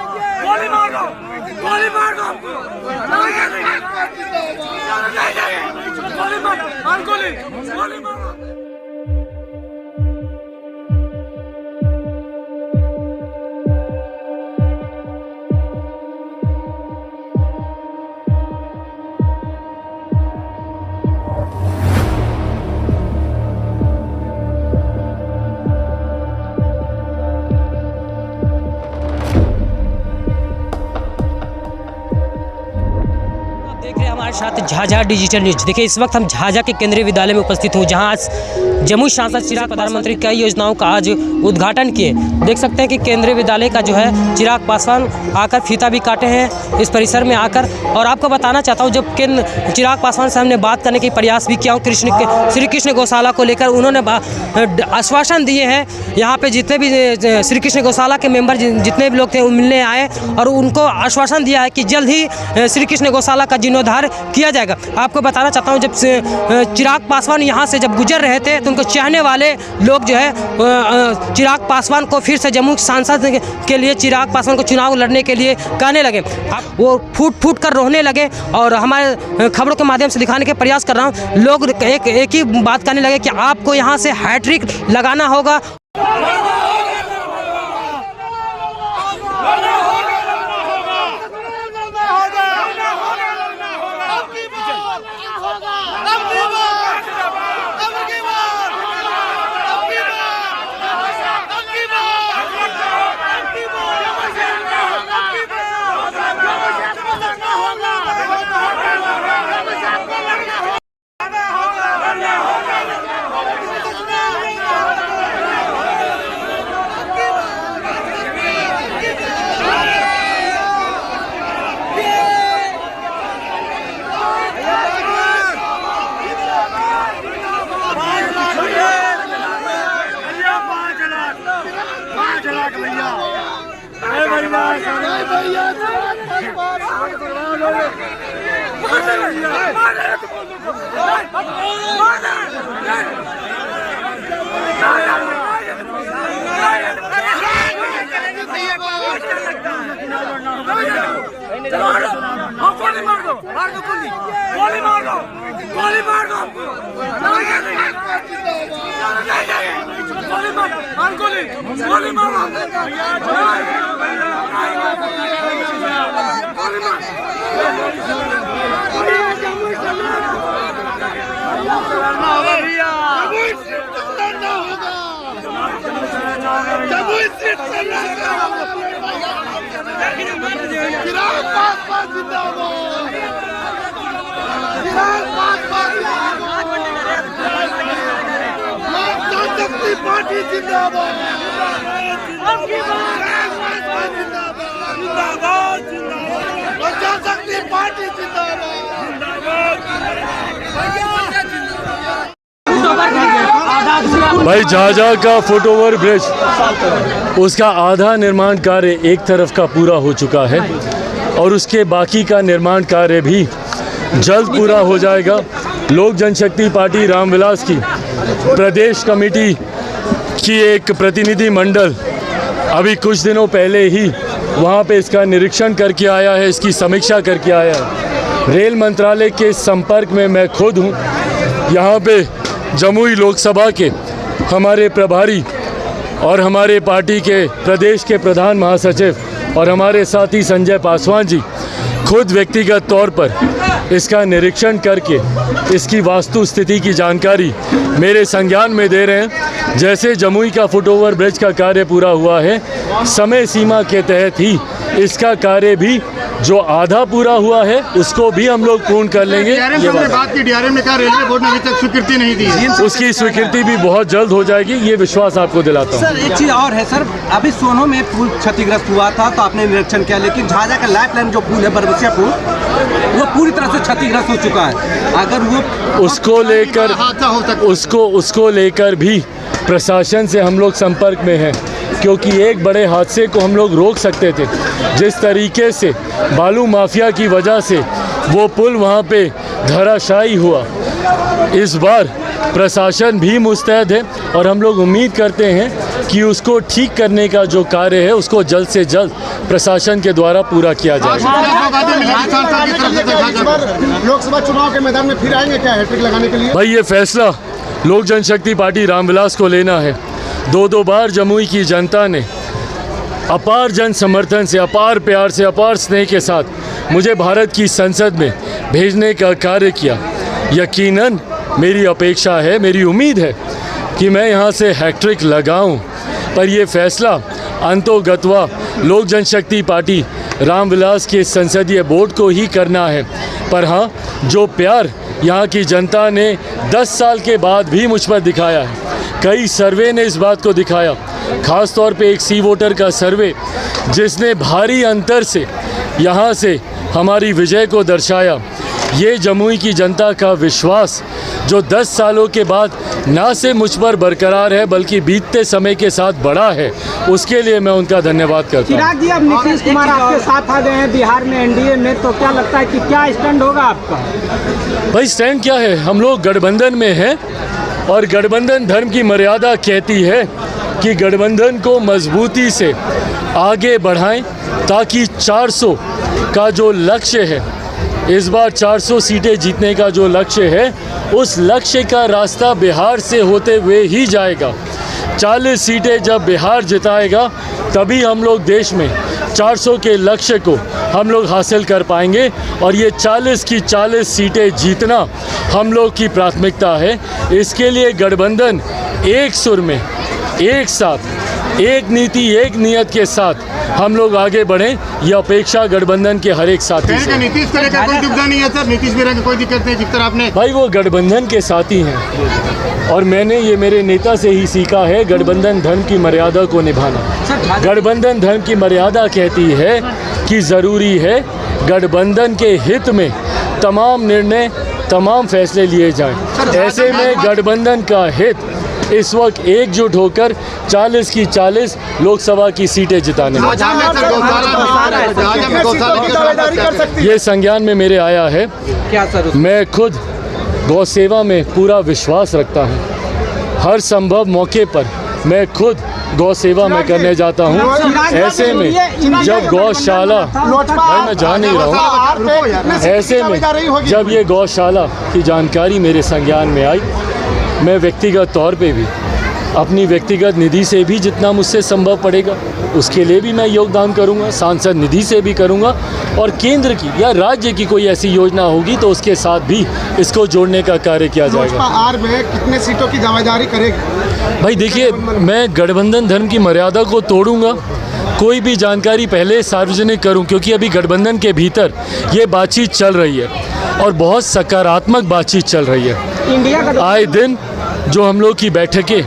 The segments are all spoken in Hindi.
गोली मार दो, गोली मार दो, गोली मार दो। हमारे साथ झाझा डिजिटल न्यूज। देखिए, इस वक्त हम झाझा के केंद्रीय विद्यालय में उपस्थित हूँ, जहाँ आज जमुई सांसद चिराग प्रधानमंत्री कई योजनाओं का आज उद्घाटन किए। देख सकते हैं कि केंद्रीय विद्यालय का जो है चिराग पासवान आकर फीता भी काटे हैं इस परिसर में आकर। और आपको बताना चाहता हूँ, जब चिराग पासवान से हमने बात करने के प्रयास भी किया हूँ श्री कृष्ण गौशाला को लेकर, उन्होंने आश्वासन दिए हैं। यहाँ पे जितने भी श्री कृष्ण गौशाला के मेंबर जितने भी लोग थे वो मिलने आए और उनको आश्वासन दिया है कि जल्द ही श्री कृष्ण गौशाला का जीर्णोद्धार किया जाएगा। आपको बताना चाहता हूँ, जब चिराग पासवान यहाँ से जब गुजर रहे थे तो उनको चाहने वाले लोग जो है चिराग पासवान को फिर से जमुई सांसद के लिए चिराग पासवान को चुनाव लड़ने के लिए कहने लगे। वो फूट फूट कर रोने लगे और हमारे खबरों के माध्यम से दिखाने के प्रयास कर रहा हूँ। लोग एक ही बात कहने लगे कि आपको यहाँ से हैट्रिक लगाना होगा। गोली मार दो, गोली मार दो, गोली मार दो, गोली मार चिराग पासवान जिंदाबाद, चिराग पासवान जनशक्ति पार्टी जिंदाबाद, जनशक्ति पार्टी भाई झाझा का फुटओवर ब्रिज उसका आधा निर्माण कार्य एक तरफ का पूरा हो चुका है और उसके बाकी का निर्माण कार्य भी जल्द पूरा हो जाएगा। लोक जनशक्ति पार्टी रामविलास की प्रदेश कमेटी की एक प्रतिनिधि मंडल अभी कुछ दिनों पहले ही वहां पे इसका निरीक्षण करके आया है, इसकी समीक्षा करके आया है। रेल मंत्रालय के संपर्क में मैं खुद हूं। यहाँ पे जमुई लोकसभा के हमारे प्रभारी और हमारे पार्टी के प्रदेश के प्रधान महासचिव और हमारे साथी संजय पासवान जी खुद व्यक्तिगत तौर पर इसका निरीक्षण करके इसकी वास्तु स्थिति की जानकारी मेरे संज्ञान में दे रहे हैं। जैसे जमुई का फुटओवर ब्रिज का कार्य पूरा हुआ है, समय सीमा के तहत ही इसका कार्य भी जो आधा पूरा हुआ है उसको भी हम लोग पूर्ण कर लेंगे। ये बात की डीआरएम ने कहा रेलवे बोर्ड ने अभी तक स्वीकृति नहीं दी है, उसकी स्वीकृति भी बहुत जल्द हो जाएगी, ये विश्वास आपको दिलाता हूँ। सर एक चीज़ और है सर, अभी सोनो में पुल क्षतिग्रस्त हुआ था तो आपने निरीक्षण किया, लेकिन झाझा का लाइफ लाइन जो पुल है बरबसिया पुल वो पूरी तरह से क्षतिग्रस्त हो चुका है। अगर वो उसको लेकर भी प्रशासन से हम लोग संपर्क में हैं, क्योंकि एक बड़े हादसे को हम लोग रोक सकते थे। जिस तरीके से बालू माफिया की वजह से वो पुल वहाँ पे धराशायी हुआ, इस बार प्रशासन भी मुस्तैद है और हम लोग उम्मीद करते हैं कि उसको ठीक करने का जो कार्य है उसको जल्द से जल्द प्रशासन के द्वारा पूरा किया जाए। लोकसभा चुनाव के मैदान में फिर आएंगे क्या हैट्रिक लगाने के लिए? भाई ये फैसला लोक जनशक्ति पार्टी रामविलास को लेना है। दो बार जमुई की जनता ने अपार जन समर्थन से, अपार प्यार से, अपार स्नेह के साथ मुझे भारत की संसद में भेजने का कार्य किया। यकीनन मेरी अपेक्षा है, मेरी उम्मीद है कि मैं यहाँ से हैट्रिक लगाऊं, पर ये फैसला अंतोगत्वा लोक जनशक्ति पार्टी रामविलास के संसदीय बोर्ड को ही करना है। पर हाँ, जो प्यार यहाँ की जनता ने 10 साल के बाद भी मुझ पर दिखाया है, कई सर्वे ने इस बात को दिखाया, ख़ास तौर पे एक सी वोटर का सर्वे जिसने भारी अंतर से यहाँ से हमारी विजय को दर्शाया। ये जमुई की जनता का विश्वास जो 10 सालों के बाद ना से मुझ पर बरकरार है बल्कि बीतते समय के साथ बढ़ा है, उसके लिए मैं उनका धन्यवाद करता हूँ। चिराग जी, अब नीतीश कुमार आपके साथ आ गए हैं बिहार में एनडीए में, तो क्या लगता है कि क्या स्टैंड होगा आपका? भाई स्टैंड क्या है, हम लोग गठबंधन में हैं और गठबंधन धर्म की मर्यादा कहती है कि गठबंधन को मजबूती से आगे बढ़ाएं ताकि 400 का जो लक्ष्य है, इस बार 400 सीटें जीतने का जो लक्ष्य है, उस लक्ष्य का रास्ता बिहार से होते हुए ही जाएगा। 40 सीटें जब बिहार जिताएगा तभी हम लोग देश में 400 के लक्ष्य को हम लोग हासिल कर पाएंगे और ये 40 की 40 सीटें जीतना हम लोग की प्राथमिकता है। इसके लिए गठबंधन एक सुर में, एक साथ, एक नीति, एक नियत के साथ हम लोग आगे बढ़ें, यह अपेक्षा गठबंधन के हर एक साथी से। नीतीश को लेकर कोई दुविधा नहीं है सर? नीतीश मेरा कोई दिक्कत नहीं, जिस तरह आपने भाई वो गठबंधन के साथी हैं और मैंने ये मेरे नेता से ही सीखा है, गठबंधन धर्म की मर्यादा को निभाना। गठबंधन धर्म की मर्यादा कहती है कि ज़रूरी है गठबंधन के हित में तमाम निर्णय, तमाम फैसले लिए जाएं। ऐसे में गठबंधन का हित इस वक्त एकजुट होकर 40 की 40 लोकसभा की सीटें जिताने में। ये संज्ञान में मेरे आया है। क्या सर? मैं खुद गौ सेवा में पूरा विश्वास रखता हूँ। हर संभव मौके पर मैं खुद गौ सेवा में करने जाता हूँ। ऐसे में जब गौशाला, भाई मैं जान नहीं रहा हूँ, ऐसे में जब ये गौशाला की जानकारी मेरे संज्ञान में आई, मैं व्यक्तिगत तौर पे भी अपनी व्यक्तिगत निधि से भी जितना मुझसे संभव पड़ेगा उसके लिए भी मैं योगदान करूंगा, सांसद निधि से भी करूंगा और केंद्र की या राज्य की कोई ऐसी योजना होगी तो उसके साथ भी इसको जोड़ने का कार्य किया जाएगा। आर में कितने सीटों की दावेदारी करेगी? भाई देखिए, मैं गठबंधन धर्म की मर्यादा को तोड़ूंगा, कोई भी जानकारी पहले सार्वजनिक करूं, क्योंकि अभी गठबंधन के भीतर ये बातचीत चल रही है और बहुत सकारात्मक बातचीत चल रही है। इंडिया का आए दिन जो हम लोग की बैठकें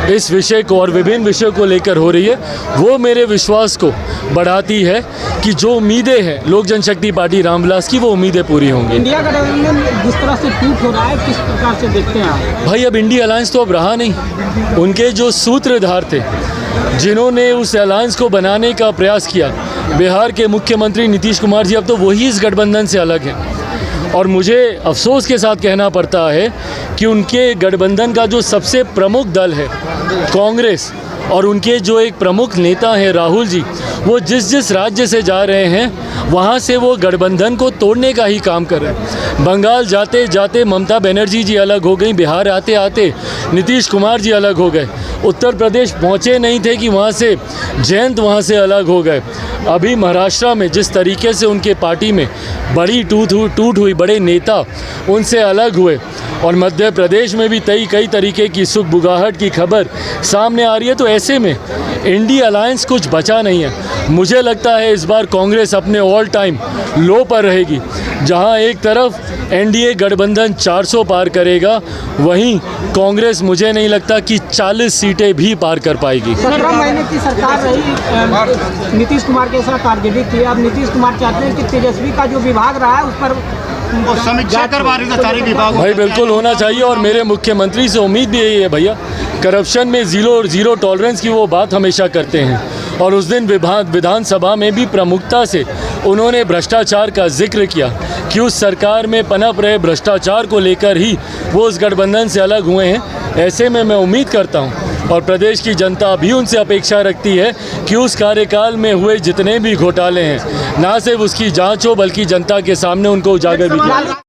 इस विषय को और विभिन्न विषयों को लेकर हो रही है, वो मेरे विश्वास को बढ़ाती है कि जो उम्मीदें हैं लोक जनशक्ति पार्टी रामविलास की, वो उम्मीदें पूरी होंगी। इंडिया का गठबंधन जिस तरह से टूट हो रहा है, किस प्रकार से देखते हैं आप? भाई अब इंडिया अलायंस तो अब रहा नहीं। उनके जो सूत्रधार थे, जिन्होंने उस अलायंस को बनाने का प्रयास किया, बिहार के मुख्यमंत्री नीतीश कुमार जी, अब तो वही इस गठबंधन से अलग हैं। और मुझे अफसोस के साथ कहना पड़ता है कि उनके गठबंधन का जो सबसे प्रमुख दल है कांग्रेस और उनके जो एक प्रमुख नेता हैं राहुल जी, वो जिस राज्य से जा रहे हैं वहाँ से वो गठबंधन को तोड़ने का ही काम कर रहे हैं। बंगाल जाते जाते ममता बनर्जी जी अलग हो गई, बिहार आते आते नीतीश कुमार जी अलग हो गए, उत्तर प्रदेश पहुँचे नहीं थे कि वहाँ से जयंत वहाँ से अलग हो गए। अभी महाराष्ट्र में जिस तरीके से उनके पार्टी में बड़ी टूट हुई, बड़े नेता उनसे अलग हुए और मध्य प्रदेश में भी कई तरीके की सुगबुगाहट की खबर सामने आ रही है। तो ऐसे में इंडिया अलायंस कुछ बचा नहीं है। मुझे लगता है इस बार कांग्रेस अपने ऑल टाइम लो पर रहेगी। जहां एक तरफ एनडीए गठबंधन 400 पार करेगा, वहीं कांग्रेस मुझे नहीं लगता कि 40 सीटें भी पार कर पाएगी। 17 महीने की सरकार रही नीतीश कुमार के साथ आरजेडी की। अब नीतीश कुमार चाहते हैं कि तेजस्वी का जो विभाग रहा है उस पर समीक्षा करवा रही है सारे विभाग। भाई बिल्कुल होना चाहिए और मेरे मुख्यमंत्री से उम्मीद भी यही है भैया। करप्शन में जीरो टॉलरेंस की वो बात हमेशा करते हैं और उस दिन विधानसभा में भी प्रमुखता से उन्होंने भ्रष्टाचार का जिक्र किया कि उस सरकार में पनप रहे भ्रष्टाचार को लेकर ही वो उस गठबंधन से अलग हुए हैं। ऐसे में मैं उम्मीद करता हूँ और प्रदेश की जनता भी उनसे अपेक्षा रखती है कि उस कार्यकाल में हुए जितने भी घोटाले हैं ना सिर्फ उसकी जांच हो बल्कि जनता के सामने उनको उजागर भी किया।